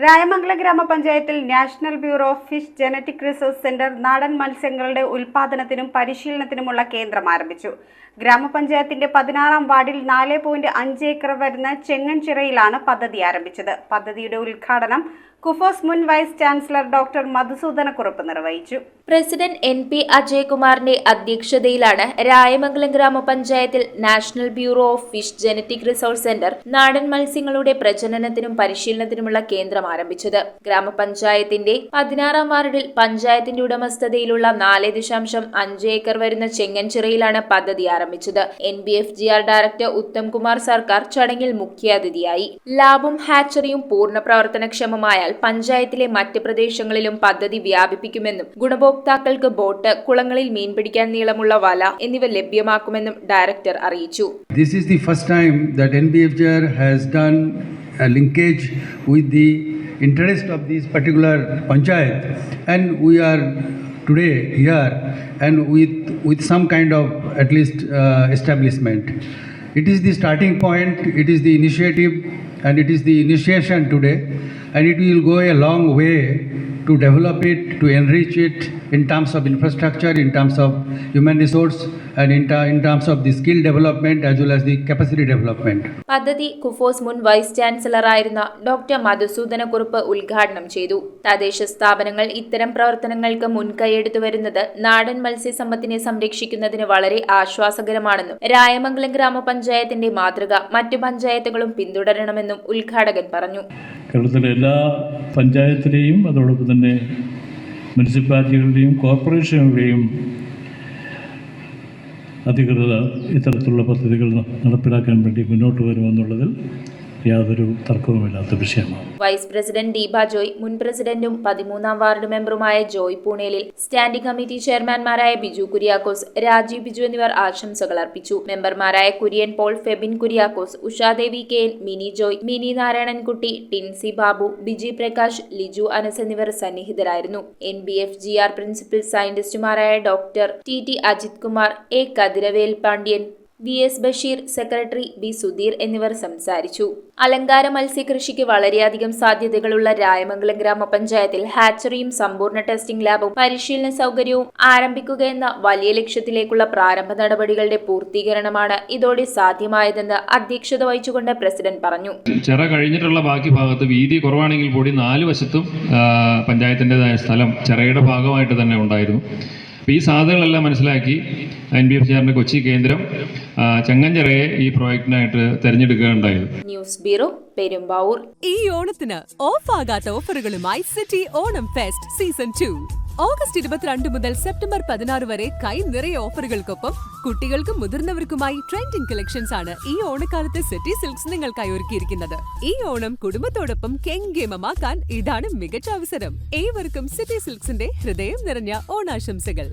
രായമംഗലം ഗ്രാമപഞ്ചായത്തിൽ national bureau of fish genetic research centre നാടൻ മത്സ്യങ്ങളുടെ ഉൽപാദനത്തിനും പരിശീലനത്തിനുമുള്ള കേന്ദ്രം ആരംഭിച്ചു. ഗ്രാമപഞ്ചായത്തിന്റെ 16-ാം വാർഡിൽ 4.5 ഏക്കർ വരുന്ന ചെങ്ങൻചിറയിലാണ് പദ്ധതി ആരംഭിച്ചത്. പദ്ധതിയുടെ ഉദ്ഘാടനം കുഫോസ് മുൻ വൈസ് ചാൻസലർ ഡോക്ടർ മധുസൂദനക്കുറുപ്പ് നിർവഹിച്ചു. പ്രസിഡന്റ് NP അജയ്കുമാറിന്റെ അധ്യക്ഷതയിലാണ് രായമംഗലം ഗ്രാമപഞ്ചായത്തിൽ national bureau of fish genetic resource centre നാടൻ മത്സ്യങ്ങളുടെ പ്രജനനത്തിനും പരിശീലനത്തിനുമുള്ള കേന്ദ്രം ആരംഭിച്ചത്. ഗ്രാമപഞ്ചായത്തിന്റെ 16-ാം വാർഡിൽ പഞ്ചായത്തിന്റെ ഉടമസ്ഥതയിലുള്ള 4.5 ഏക്കർ വരുന്ന ചെങ്ങൻചിറയിലാണ് പദ്ധതി ആരംഭിച്ചത്. NBFGR ഡയറക്ടർ ഉത്തം കുമാർ സർക്കാർ ചടങ്ങിൽ മുഖ്യാതിഥിയായി. ലാബും ഹാച്ചറിയും പൂർണ്ണ പ്രവർത്തനക്ഷമമായ പഞ്ചായത്തിലെ മറ്റ് പ്രദേശങ്ങളിലും പദ്ധതി വ്യാപിപ്പിക്കുമെന്നും ഗുണഭോക്താക്കൾക്ക് ബോട്ട്, കുളങ്ങളിൽ മീൻ പിടിക്കാൻ നീളമുള്ള വല എന്നിവ ലഭ്യമാക്കുമെന്നും ഡയറക്ടർ അറിയിച്ചു. This is the first time that NBFGR has done a linkage with the interest of this particular panchayat, and we are today here and with some kind of at least establishment. It is the starting point, it is the initiative, and it is the initiation today, and it will go a long way to develop it, to enrich it in terms of infrastructure, in terms of human resource, and in terms of the skill development as well as the capacity development. പദ്ധതി കുഫോസ് മുൻ vice ചാൻസലറായിരുന്ന doctor Madhusoodana Kurup ഉദ്ഘാടനം ചെയ്തു. തദ്ദേശ സ്ഥാപനങ്ങൾ ഇത്തരം പ്രവർത്തനങ്ങൾക്ക് മുൻകൈയെടുത്തു വരുന്നത് നാടൻ മത്സ്യസമ്പത്തിനെ സംരക്ഷിക്കുന്നതിന് വളരെ ആശ്വാസകരമാണെന്നും രായമംഗലം ഗ്രാമപഞ്ചായത്തിന്റെ മാതൃക മറ്റു പഞ്ചായത്തുകളും പിന്തുടരണമെന്നും ഉദ്ഘാടകൻ പറഞ്ഞു. കേരളത്തിലെ എല്ലാ പഞ്ചായത്തിലെയും അതോടൊപ്പം തന്നെ മുനിസിപ്പാലിറ്റികളുടെയും കോർപ്പറേഷനുകളുടെയും അധികൃതർ ഇത്തരത്തിലുള്ള പദ്ധതികൾ നടപ്പിലാക്കാൻ വേണ്ടി മുന്നോട്ട് വരുമെന്നുള്ളതിൽ യാതൊരു തർക്കവുമില്ലാത്ത വിഷയമാണ്. വൈസ് പ്രസിഡന്റ് ദീപ ജോയ്, മുൻ പ്രസിഡന്റും 13-ാം വാർഡ് മെമ്പറുമായ ജോയ് പൂണേലിൽ, സ്റ്റാൻഡിംഗ് കമ്മിറ്റി ചെയർമാൻമാരായ ബിജു കുര്യാക്കോസ്, രാജീവ് ബിജു എന്നിവർ ആശംസകൾ അർപ്പിച്ചു. മെമ്പർമാരായ കുര്യൻ പോൾ, ഫെബിൻ കുര്യാക്കോസ്, ഉഷാദേവി KN, മിനി ജോയ്, മിനി നാരായണൻകുട്ടി, ടിൻസി ബാബു, ബിജി പ്രകാശ്, ലിജു അനസ് എന്നിവർ സന്നിഹിതരായിരുന്നു. NBFGR പ്രിൻസിപ്പൽ സയന്റിസ്റ്റുമാരായ doctor TT Ajith Kumar, A Kathiravel Pandian, VS Basheer, secretary B Sudheer എന്നിവർ സംസാരിച്ചു. അലങ്കാര മത്സ്യകൃഷിക്ക് വളരെയധികം സാധ്യതകളുള്ള രായമംഗലം ഗ്രാമപഞ്ചായത്തിൽ ഹാച്ചറിയും സമ്പൂർണ്ണ ടെസ്റ്റിംഗ് ലാബും പരിശീലന സൗകര്യവും ആരംഭിക്കുകയെന്ന വലിയ ലക്ഷ്യത്തിലേക്കുള്ള പ്രാരംഭ നടപടികളുടെ പൂർത്തീകരണമാണ് ഇതോടെ സാധ്യമായതെന്ന് അധ്യക്ഷത വഹിച്ചുകൊണ്ട് പ്രസിഡന്റ് പറഞ്ഞു. ചിറ കഴിഞ്ഞിട്ടുള്ള ബാക്കി ഭാഗത്ത് വീതി കുറവാണെങ്കിൽ കൂടി 4 വശത്തും പഞ്ചായത്തിൻ്റെതായ സ്ഥലം ചിറയുടെ ഭാഗമായിട്ട് തന്നെ ഉണ്ടായിരുന്നു. അപ്പോൾ ഈ സാധ്യതകളെല്ലാം മനസ്സിലാക്കി NBFGRന്റെ കൊച്ചി കേന്ദ്രം ചെങ്ങൻചിറയെ ഈ പ്രോജക്റ്റിനായിട്ട് തെരഞ്ഞെടുക്കുകയുണ്ടായത്. News bureau, Perumbavoor. ഈ ഓണത്തിന് ഓഫ് ആകാത്ത ഓഫറുകളുമായി city Onam fest season 2. August 22 മുതൽ സെപ്റ്റംബർ 16 വരെ കൈ നിറയെ ഓഫറുകൾക്കൊപ്പം കുട്ടികൾക്കും മുതിർന്നവർക്കുമായി ട്രെൻഡിംഗ് കളക്ഷൻസ് ആണ് ഈ ഓണക്കാലത്ത് സിറ്റി സിൽക്സ് നിങ്ങൾക്കായി ഒരുക്കിയിരിക്കുന്നത്. ഈ ഓണം കുടുംബത്തോടൊപ്പം കെങ്കേമമാക്കാൻ ഇതാണ് മികച്ച അവസരം. ഏവർക്കും സിറ്റി സിൽക്സിന്റെ ഹൃദയം നിറഞ്ഞ ഓണാശംസകൾ.